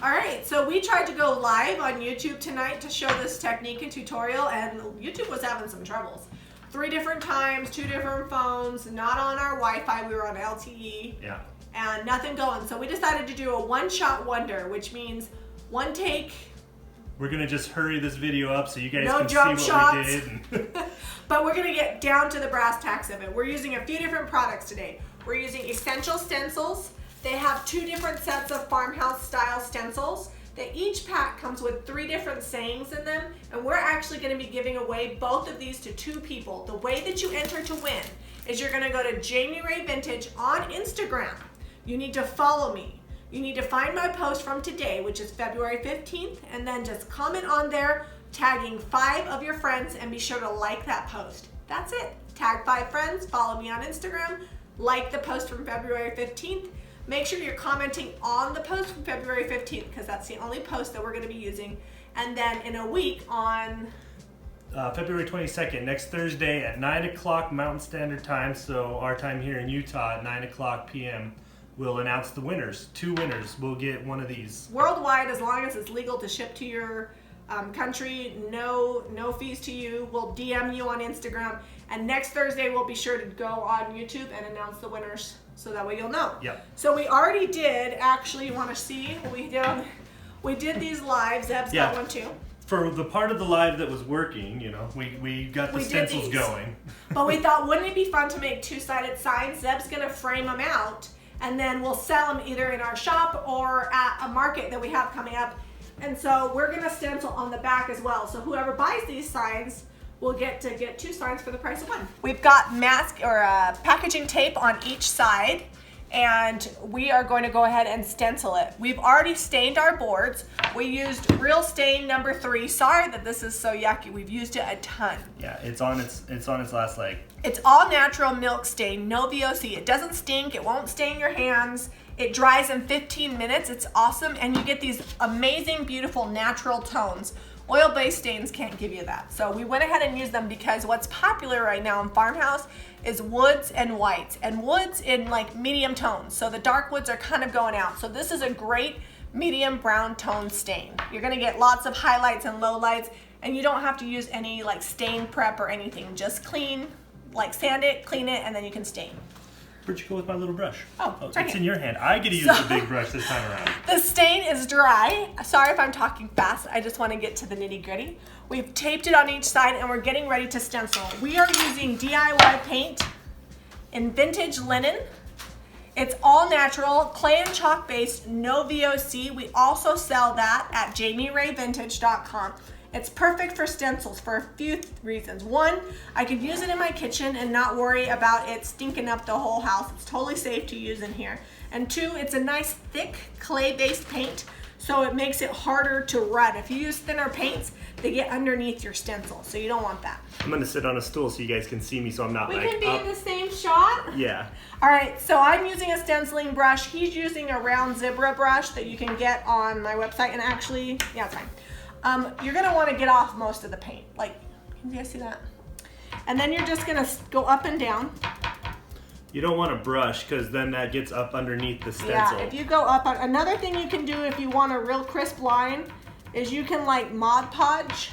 All right, so we tried to go live on YouTube tonight to show this technique and tutorial, and YouTube was having some troubles. 3 different times, 2 different phones, not on our Wi-Fi, we were on LTE. Yeah. And nothing going. So we decided to do a one-shot wonder, which means one take. We're going to just hurry this video up so you guys No can jump see what shots. we did. But we're going to get down to the brass tacks of it. We're using a few different products today. We're using Essential Stencils. They have 2 different sets of farmhouse style stencils. Each pack comes with 3 different sayings in them, and we're actually going to be giving away both of these to 2 people. The way that you enter to win is you're going to go to Jami Ray Vintage on Instagram. You need to follow me. You need to find my post from today, which is February 15th, and then just comment on there, tagging 5 of your friends, and be sure to like that post. That's it. Tag 5 friends, follow me on Instagram, like the post from February 15th. Make sure you're commenting on the post from February 15th because that's the only post that we're going to be using. And then in a week on February 22nd, next Thursday at 9 o'clock Mountain Standard Time, so our time here in Utah at 9 o'clock p.m., we'll announce the winners. 2 winners will get one of these. Worldwide, as long as it's legal to ship to your country, no fees to you. We'll DM you on Instagram. And next Thursday, we'll be sure to go on YouTube and announce the winners so that way you'll know. Yep. So we already did, actually, you want to see what we did? We did these live. Zeb's got one too. For the part of the live that was working, you know, we got the stencils going. But we thought, wouldn't it be fun to make 2-sided signs? Zeb's going to frame them out, and then we'll sell them either in our shop or at a market that we have coming up. And so we're going to stencil on the back as well. So whoever buys these signs will get to get 2 signs for the price of 1. We've got mask or packaging tape on each side, and we are going to go ahead and stencil it. We've already stained our boards. We used Real Stain number 3. Sorry that this is so yucky. We've used it a ton. Yeah, it's on its last leg. It's all natural milk stain, no VOC. It doesn't stink. It won't stain your hands. It dries in 15 minutes. It's awesome, and you get these amazing, beautiful, natural tones. Oil-based stains can't give you that. So we went ahead and used them because what's popular right now in farmhouse is woods and whites, and woods in like medium tones. So the dark woods are kind of going out. So this is a great medium brown tone stain. You're gonna get lots of highlights and lowlights, and you don't have to use any like stain prep or anything. Just clean, like sand it, clean it, and then you can stain. Where'd you go with my little brush? Oh, it's in your hand. I get to use the big brush this time around. The stain is dry. Sorry if I'm talking fast. I just want to get to the nitty gritty. We've taped it on each side and we're getting ready to stencil. We are using DIY paint in vintage linen. It's all natural, clay and chalk based, no VOC. We also sell that at jamirayvintage.com. It's perfect for stencils for a few reasons. 1, I could use it in my kitchen and not worry about it stinking up the whole house. It's totally safe to use in here. And 2, it's a nice thick clay-based paint, so it makes it harder to run. If you use thinner paints, they get underneath your stencil, so you don't want that. I'm gonna sit on a stool so you guys can see me, so I'm not we like can be up. in the same shot? Yeah. All right, so I'm using a stenciling brush. He's using a round zebra brush that you can get on my website, and actually, yeah, it's fine. You're gonna wanna get off most of the paint. Like, can you guys see that? And then you're just gonna go up and down. You don't want to brush because then that gets up underneath the stencil. Yeah, if you go up, another thing you can do if you want a real crisp line is you can like Mod Podge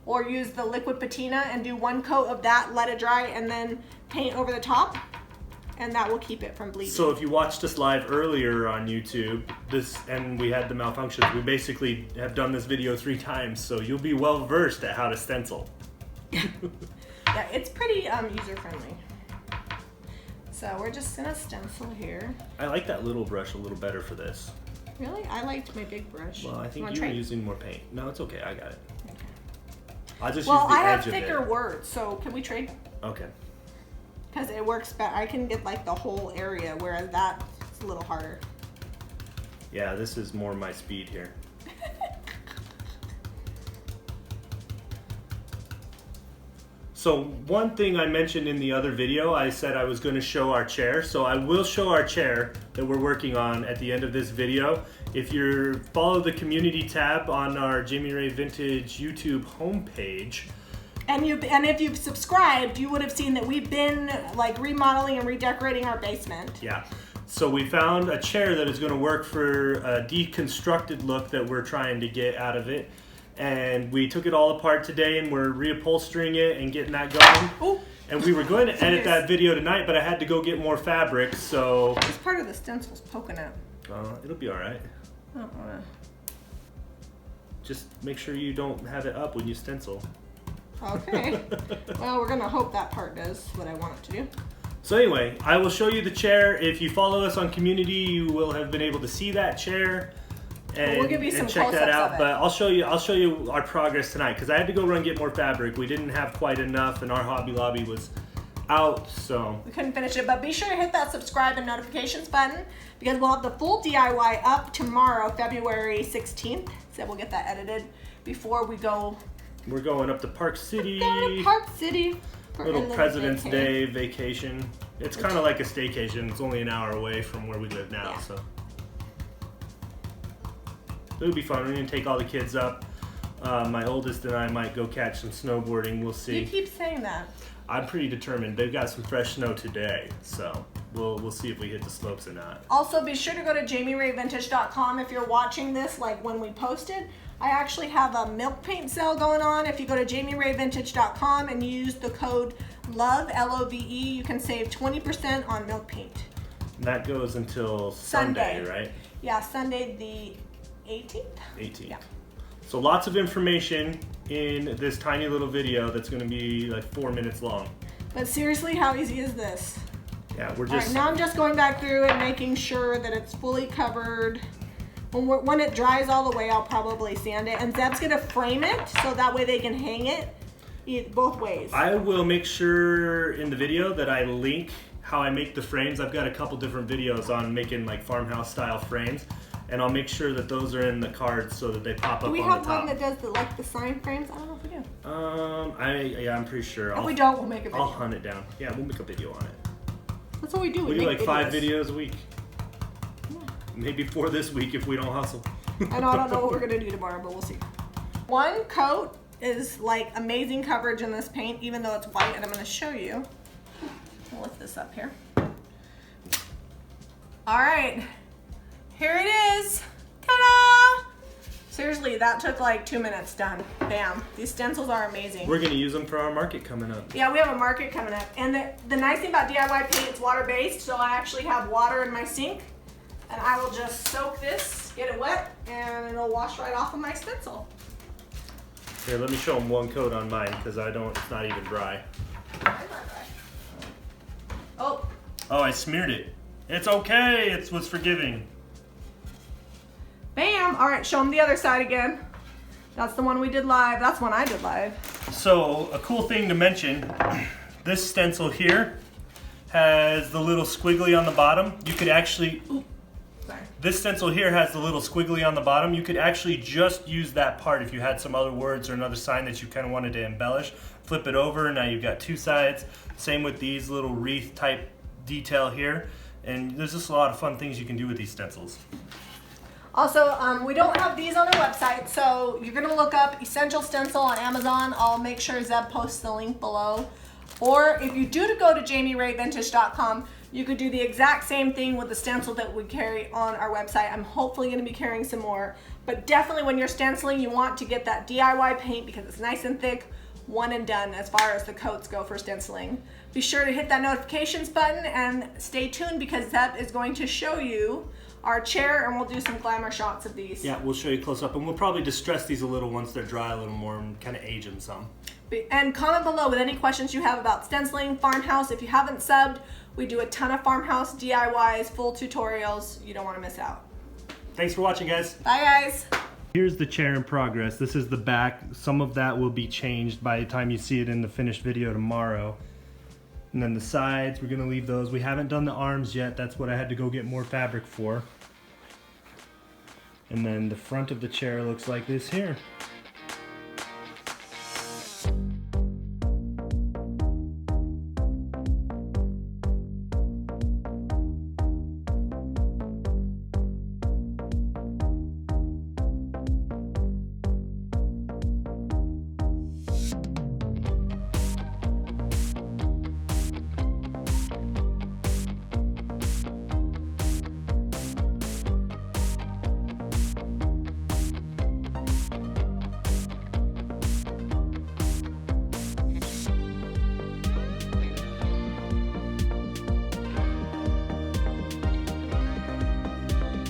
or use the liquid patina and do 1 coat of that, let it dry, and then paint over the top, and that will keep it from bleeding. So if you watched us live earlier on YouTube, and we had the malfunctions, we basically have done this video 3 times, so you'll be well versed at how to stencil. Yeah, it's pretty user-friendly. So we're just gonna stencil here. I like that little brush a little better for this. Really? I liked my big brush. Well, I think you were using more paint. No, it's okay, I got it. Okay. I'll just use the edge of it. Well, I have thicker words, so can we trade? Okay. Because it works better. I can get like the whole area, whereas that's a little harder. Yeah, this is more my speed here. So one thing I mentioned in the other video, I said I was going to show our chair. So I will show our chair that we're working on at the end of this video. If you follow the community tab on our Jami Ray Vintage YouTube homepage, and if you've subscribed, you would have seen that we've been like remodeling and redecorating our basement. Yeah. So we found a chair that is going to work for a deconstructed look that we're trying to get out of it. And we took it all apart today and we're reupholstering it and getting that going. Oh. And we were going to edit that video tonight, but I had to go get more fabric, so... This part of the stencil's poking out. It'll be alright. I don't wanna... Just make sure you don't have it up when you stencil. Okay. Well, we're gonna hope that part does what I want it to do. So anyway, I will show you the chair. If you follow us on community, you will have been able to see that chair and, we'll give you some check that out. of it. But I'll show you our progress tonight because I had to go run get more fabric. We didn't have quite enough, and our Hobby Lobby was out, so we couldn't finish it. But be sure to hit that subscribe and notifications button because we'll have the full DIY up tomorrow, February 16th. So we'll get that edited before we go. We're going up to Park City. Going to Park City. Little President's Day vacation. It's kind of like a staycation. It's only an hour away from where we live now, so it'll be fun. We're gonna take all the kids up. My oldest and I might go catch some snowboarding. We'll see. You keep saying that. I'm pretty determined. They've got some fresh snow today, so we'll see if we hit the slopes or not. Also, be sure to go to JamiRayVintage.com if you're watching this, like when we posted. I actually have a milk paint sale going on. If you go to JamiRayVintage.com and use the code LOVE, L-O-V-E, you can save 20% on milk paint. And that goes until Sunday, right? Yeah, Sunday the 18th? 18th. Yeah. So lots of information in this tiny little video that's going to be like 4 minutes long. But seriously, how easy is this? Yeah, we're All right, just... now I'm just going back through and making sure that it's fully covered. When it dries all the way, I'll probably sand it. And Zeb's going to frame it so that way they can hang it both ways. I will make sure in the video that I link how I make the frames. I've got a couple different videos on making like farmhouse style frames. And I'll make sure that those are in the cards so that they pop up on the top. Do we have one that does the sign frames? I don't know if we do. Yeah, I'm pretty sure. If we don't, we'll make a video. I'll hunt it down. Yeah, we'll make a video on it. That's what we do. We do like 5 videos a week. Yeah. Maybe 4 this week if we don't hustle. I don't know what we're gonna do tomorrow, but we'll see. One coat is like amazing coverage in this paint, even though it's white, and I'm gonna show you. I'll lift this up here. All right. Here it is. Ta-da! Seriously, that took like 2 minutes done. Bam. These stencils are amazing. We're going to use them for our market coming up. Yeah, we have a market coming up. And the nice thing about DIY paint, it's water-based, so I actually have water in my sink. And I will just soak this, get it wet, and it'll wash right off of my stencil. Here, let me show them one coat on mine because it's not even dry. Oh. Oh, I smeared it. It's okay. It was forgiving. Bam! All right, show them the other side again. That's the one we did live. That's one I did live. So, a cool thing to mention, this stencil here has the little squiggly on the bottom. You could actually... Sorry. This stencil here has the little squiggly on the bottom. You could actually just use that part if you had some other words or another sign that you kind of wanted to embellish. Flip it over, now you've got 2 sides. Same with these little wreath type detail here. And there's just a lot of fun things you can do with these stencils. Also, we don't have these on our website, so you're gonna look up Essential Stencil on Amazon. I'll make sure Zeb posts the link below. Or if you do go to JamiRayVintage.com, you could do the exact same thing with the stencil that we carry on our website. I'm hopefully gonna be carrying some more. But definitely when you're stenciling, you want to get that DIY paint because it's nice and thick, one and done as far as the coats go for stenciling. Be sure to hit that notifications button and stay tuned because Zeb is going to show you our chair and we'll do some glamour shots of these. Yeah, we'll show you close up and we'll probably distress these a little once they're dry a little more and kind of age them some. And comment below with any questions you have about stenciling, farmhouse. If you haven't subbed, we do a ton of farmhouse DIYs, full tutorials. You don't want to miss out. Thanks for watching, guys. Bye, guys. Here's the chair in progress. This is the back. Some of that will be changed by the time you see it in the finished video tomorrow. And then the sides, we're gonna leave those. We haven't done the arms yet. That's what I had to go get more fabric for. And then the front of the chair looks like this here.